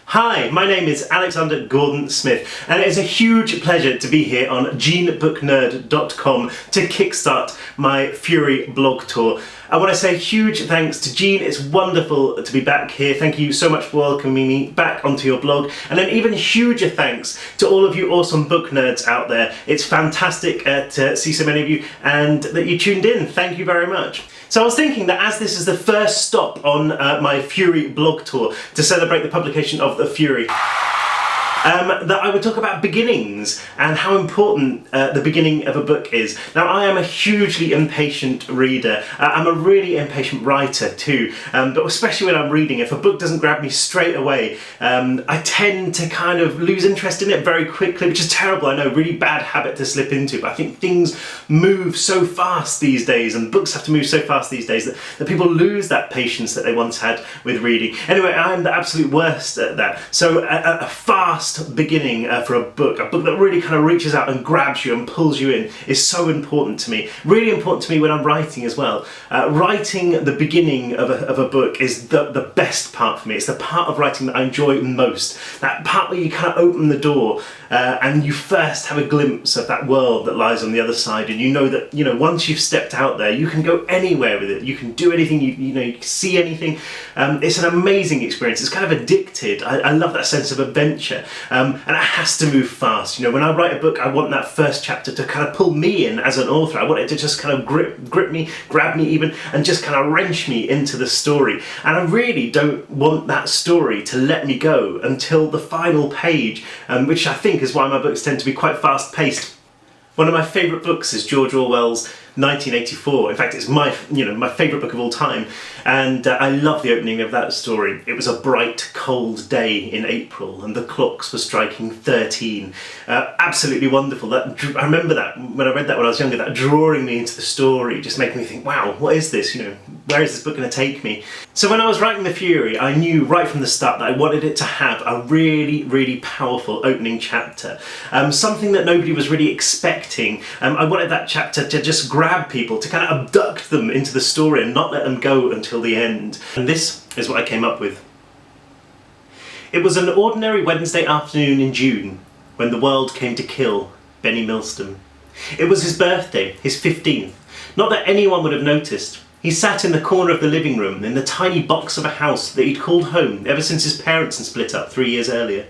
Hi, my name is Alexander Gordon-Smith, and it is a huge pleasure to be here on GeneBooknerd.com to kickstart my Fury blog tour. I want to say a huge thanks to Jean. It's wonderful to be back here. Thank you so much for welcoming me back onto your blog. And then even huger thanks to all of you awesome book nerds out there. It's fantastic to see so many of you and that you tuned in. Thank you very much. So I was thinking that as this is the first stop on my Fury blog tour to celebrate the publication of The Fury, that I would talk about beginnings and how important the beginning of a book is. Now, I am a hugely impatient reader. I'm a really impatient writer too, but especially when I'm reading, if a book doesn't grab me straight away, I tend to kind of lose interest in it very quickly, which is terrible. I know, really bad habit to slip into, but I think things move so fast these days and books have to move so fast these days that people lose that patience that they once had with reading. Anyway, I'm the absolute worst at that. So a fast beginning for a book that really kind of reaches out and grabs you and pulls you in is so important to me. Really important to me when I'm writing as well. Writing the beginning of a book is the best part for me. It's the part of writing that I enjoy most. That part where you kind of open the door and you first have a glimpse of that world that lies on the other side, and you know that, you know, once you've stepped out there, you can go anywhere with it. You can do anything, you know, you can see anything. It's an amazing experience. It's kind of addicted. I love that sense of adventure. And it has to move fast. You know, when I write a book, I want that first chapter to kind of pull me in as an author. I want it to just kind of grip me, grab me even, and just kind of wrench me into the story. And I really don't want that story to let me go until the final page, which I think is why my books tend to be quite fast-paced. One of my favourite books is George Orwell's 1984. In fact, it's my favourite book of all time, and I love the opening of that story. It was a bright, cold day in April, and the clocks were striking 13. Absolutely wonderful. I remember that when I read that when I was younger. That drawing me into the story, just making me think, "Wow, what is this? You know, where is this book going to take me?" So when I was writing The Fury, I knew right from the start that I wanted it to have a really, really powerful opening chapter, something that nobody was really expecting. I wanted that chapter to just grab people, to kind of abduct them into the story and not let them go until the end. And this is what I came up with. It was an ordinary Wednesday afternoon in June when the world came to kill Benny Milston. It was his birthday, his 15th. Not that anyone would have noticed. He sat in the corner of the living room in the tiny box of a house that he'd called home ever since his parents had split up 3 years earlier.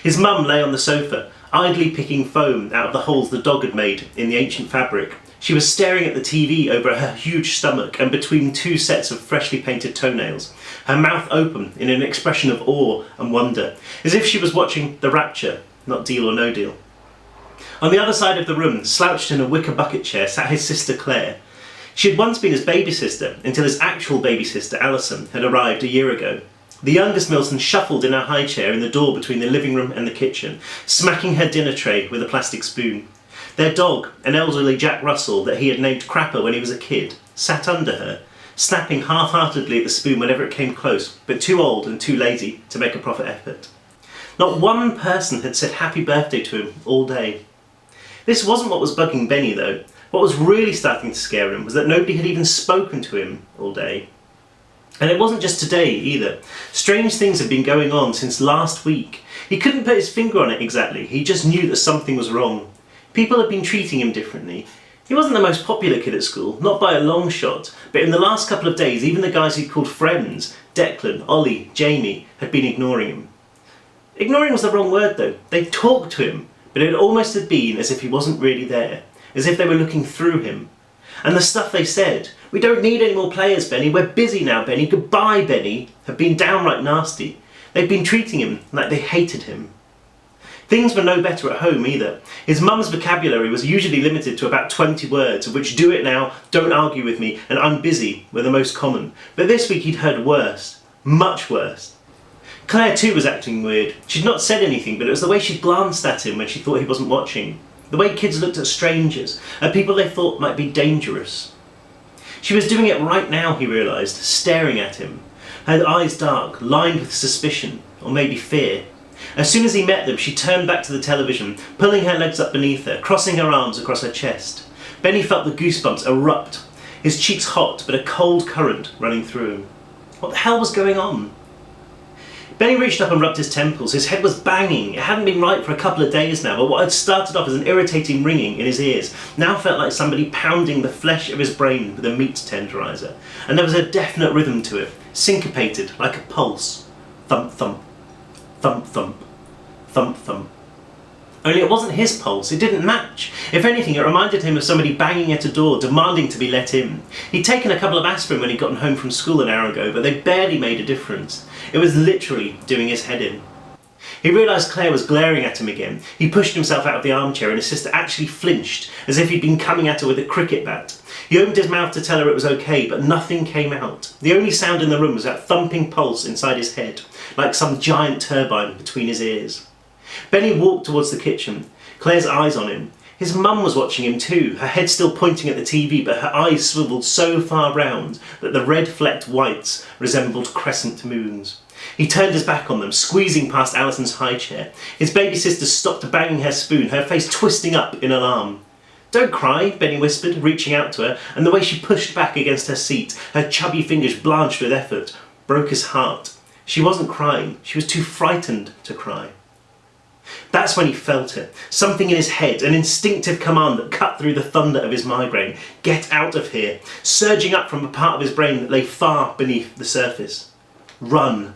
His mum lay on the sofa, idly picking foam out of the holes the dog had made in the ancient fabric. She was staring at the TV over her huge stomach and between two sets of freshly painted toenails, her mouth open in an expression of awe and wonder, as if she was watching The Rapture, not Deal or No Deal. On the other side of the room, slouched in a wicker bucket chair, sat his sister Claire. She had once been his baby sister, until his actual baby sister Alison had arrived a year ago. The youngest Milson shuffled in her high chair in the door between the living room and the kitchen, smacking her dinner tray with a plastic spoon. Their dog, an elderly Jack Russell that he had named Crapper when he was a kid, sat under her, snapping half-heartedly at the spoon whenever it came close, but too old and too lazy to make a proper effort. Not one person had said happy birthday to him all day. This wasn't what was bugging Benny, though. What was really starting to scare him was that nobody had even spoken to him all day. And it wasn't just today either. Strange things had been going on since last week. He couldn't put his finger on it exactly. He just knew that something was wrong. People had been treating him differently. He wasn't the most popular kid at school, not by a long shot, but in the last couple of days, even the guys he'd called friends, Declan, Ollie, Jamie, had been ignoring him. Ignoring was the wrong word though. They talked to him, but it almost had been as if he wasn't really there, as if they were looking through him. And the stuff they said, "We don't need any more players, Benny, we're busy now, Benny, goodbye, Benny," had been downright nasty. They'd been treating him like they hated him. Things were no better at home either. His mum's vocabulary was usually limited to about 20 words, of which "do it now," "don't argue with me," and "I'm busy" were the most common. But this week he'd heard worse. Much worse. Claire too was acting weird. She'd not said anything, but it was the way she glanced at him when she thought he wasn't watching. The way kids looked at strangers, at people they thought might be dangerous. She was doing it right now, he realised, staring at him. Her eyes dark, lined with suspicion, or maybe fear. As soon as he met them, she turned back to the television, pulling her legs up beneath her, crossing her arms across her chest. Benny felt the goosebumps erupt, his cheeks hot, but a cold current running through him. What the hell was going on? Benny reached up and rubbed his temples. His head was banging. It hadn't been right for a couple of days now, but what had started off as an irritating ringing in his ears now felt like somebody pounding the flesh of his brain with a meat tenderizer. And there was a definite rhythm to it, syncopated like a pulse. Thump, thump, thump, thump, thump, thump. Only it wasn't his pulse, it didn't match. If anything, it reminded him of somebody banging at a door, demanding to be let in. He'd taken a couple of aspirin when he'd gotten home from school an hour ago, but they barely made a difference. It was literally doing his head in. He realised Claire was glaring at him again. He pushed himself out of the armchair and his sister actually flinched, as if he'd been coming at her with a cricket bat. He opened his mouth to tell her it was okay, but nothing came out. The only sound in the room was that thumping pulse inside his head, like some giant turbine between his ears. Benny walked towards the kitchen, Claire's eyes on him. His mum was watching him too, her head still pointing at the TV, but her eyes swiveled so far round that the red-flecked whites resembled crescent moons. He turned his back on them, squeezing past Alison's high chair. His baby sister stopped banging her spoon, her face twisting up in alarm. "Don't cry," Benny whispered, reaching out to her, and the way she pushed back against her seat, her chubby fingers blanched with effort, broke his heart. She wasn't crying, she was too frightened to cry. That's when he felt it. Something in his head, an instinctive command that cut through the thunder of his migraine. Get out of here, surging up from a part of his brain that lay far beneath the surface. Run.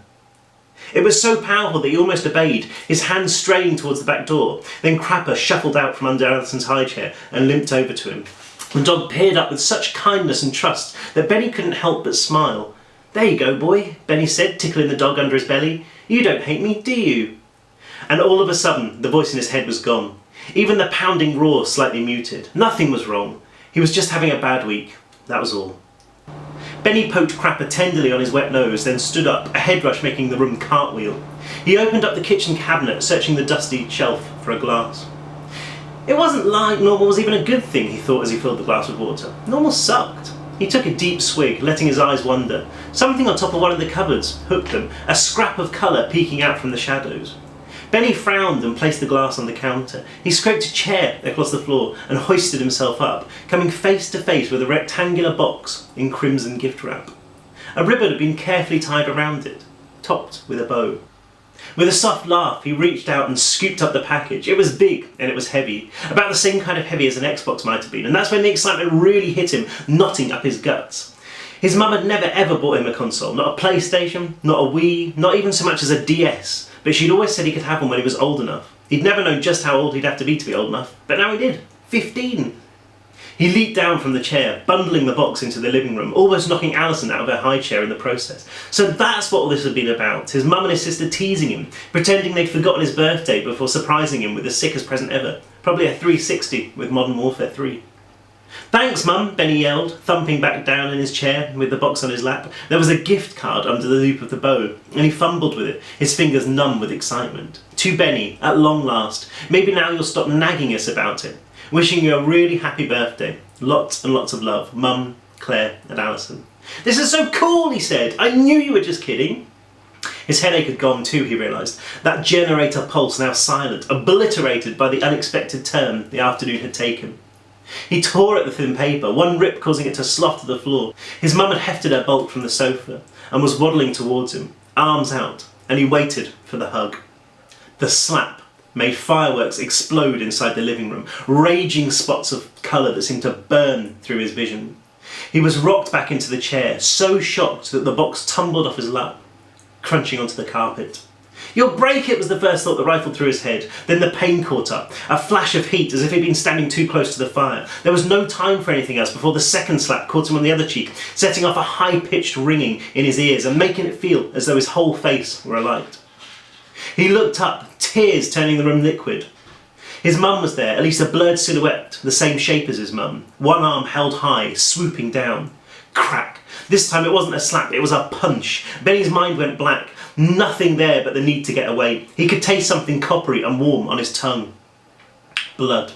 It was so powerful that he almost obeyed, his hand straying towards the back door. Then Crapper shuffled out from under Alison's high chair and limped over to him. The dog peered up with such kindness and trust that Benny couldn't help but smile. "There you go, boy," Benny said, tickling the dog under his belly. "You don't hate me, do you?" And all of a sudden, the voice in his head was gone. Even the pounding roar slightly muted. Nothing was wrong. He was just having a bad week. That was all. Benny poked Crapper tenderly on his wet nose, then stood up, a head rush making the room cartwheel. He opened up the kitchen cabinet, searching the dusty shelf for a glass. It wasn't like normal was even a good thing, he thought as he filled the glass with water. Normal sucked. He took a deep swig, letting his eyes wander. Something on top of one of the cupboards hooked them, a scrap of colour peeking out from the shadows. Benny frowned and placed the glass on the counter. He scraped a chair across the floor and hoisted himself up, coming face to face with a rectangular box in crimson gift wrap. A ribbon had been carefully tied around it, topped with a bow. With a soft laugh, he reached out and scooped up the package. It was big and it was heavy, about the same kind of heavy as an Xbox might have been, and that's when the excitement really hit him, knotting up his guts. His mum had never ever bought him a console, not a PlayStation, not a Wii, not even so much as a DS. But she'd always said he could have one when he was old enough. He'd never known just how old he'd have to be old enough, but now he did. 15. He leaped down from the chair, bundling the box into the living room, almost knocking Alison out of her high chair in the process. So that's what all this had been about. His mum and his sister teasing him, pretending they'd forgotten his birthday before surprising him with the sickest present ever. Probably a 360 with Modern Warfare 3. "Thanks, Mum," Benny yelled, thumping back down in his chair with the box on his lap. There was a gift card under the loop of the bow, and he fumbled with it, his fingers numb with excitement. "To Benny, at long last. Maybe now you'll stop nagging us about it. Wishing you a really happy birthday. Lots and lots of love. Mum, Claire and Alison." "This is so cool," he said. "I knew you were just kidding." His headache had gone too, he realised. That generator pulse now silent, obliterated by the unexpected turn the afternoon had taken. He tore at the thin paper, one rip causing it to slough to the floor. His mum had hefted her bulk from the sofa and was waddling towards him, arms out, and he waited for the hug. The slap made fireworks explode inside the living room, raging spots of colour that seemed to burn through his vision. He was rocked back into the chair, so shocked that the box tumbled off his lap, crunching onto the carpet. "You'll break it," was the first thought that rifled through his head. Then the pain caught up, a flash of heat as if he'd been standing too close to the fire. There was no time for anything else before the second slap caught him on the other cheek, setting off a high-pitched ringing in his ears and making it feel as though his whole face were alight. He looked up, tears turning the room liquid. His mum was there, at least a blurred silhouette, the same shape as his mum, one arm held high, swooping down. Crack! This time it wasn't a slap, it was a punch. Benny's mind went black. Nothing there but the need to get away. He could taste something coppery and warm on his tongue. Blood.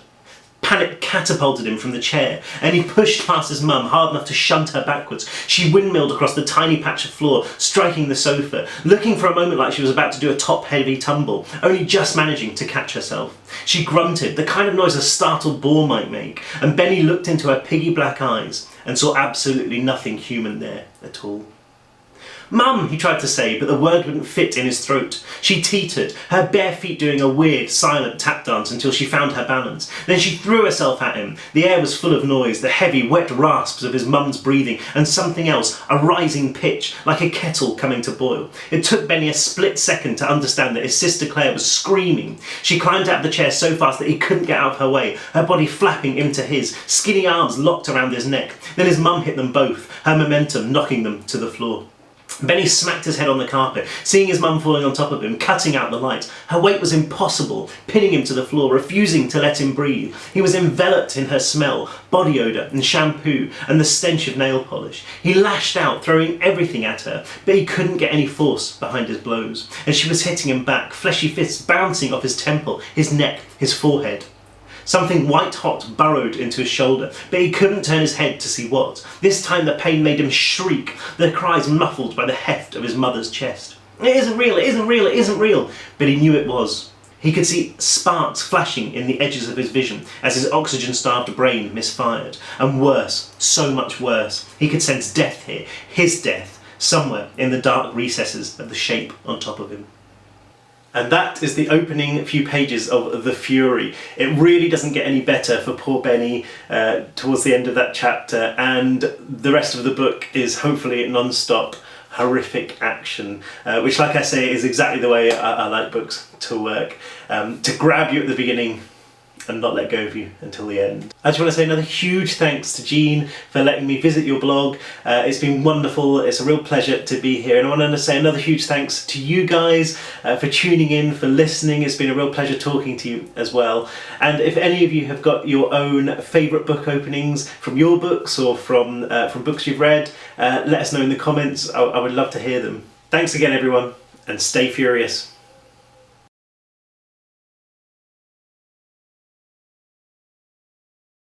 Panic catapulted him from the chair, and he pushed past his mum hard enough to shunt her backwards. She windmilled across the tiny patch of floor, striking the sofa, looking for a moment like she was about to do a top-heavy tumble, only just managing to catch herself. She grunted, the kind of noise a startled boar might make, and Benny looked into her piggy black eyes and saw absolutely nothing human there at all. "Mum," he tried to say, but the word wouldn't fit in his throat. She teetered, her bare feet doing a weird, silent tap dance until she found her balance. Then she threw herself at him. The air was full of noise, the heavy, wet rasps of his mum's breathing, and something else, a rising pitch, like a kettle coming to boil. It took Benny a split second to understand that his sister Claire was screaming. She climbed out of the chair so fast that he couldn't get out of her way, her body flapping into his, skinny arms locked around his neck. Then his mum hit them both, her momentum knocking them to the floor. Benny smacked his head on the carpet, seeing his mum falling on top of him, cutting out the light. Her weight was impossible, pinning him to the floor, refusing to let him breathe. He was enveloped in her smell, body odour and shampoo, and the stench of nail polish. He lashed out, throwing everything at her, but he couldn't get any force behind his blows. And she was hitting him back, fleshy fists bouncing off his temple, his neck, his forehead. Something white-hot burrowed into his shoulder, but he couldn't turn his head to see what. This time the pain made him shriek, their cries muffled by the heft of his mother's chest. "It isn't real, it isn't real, it isn't real!" But he knew it was. He could see sparks flashing in the edges of his vision as his oxygen-starved brain misfired. And worse, so much worse, he could sense death here, his death, somewhere in the dark recesses of the shape on top of him. And that is the opening few pages of The Fury. It really doesn't get any better for poor Benny towards the end of that chapter, and the rest of the book is hopefully non-stop horrific action, which, like I say, is exactly the way I like books to work, to grab you at the beginning and not let go of you until the end. I just want to say another huge thanks to Jean for letting me visit your blog. It's been wonderful, it's a real pleasure to be here, and I want to say another huge thanks to you guys for tuning in, for listening. It's been a real pleasure talking to you as well. And if any of you have got your own favourite book openings from your books or from books you've read, let us know in the comments. I would love to hear them. Thanks again everyone, and stay furious.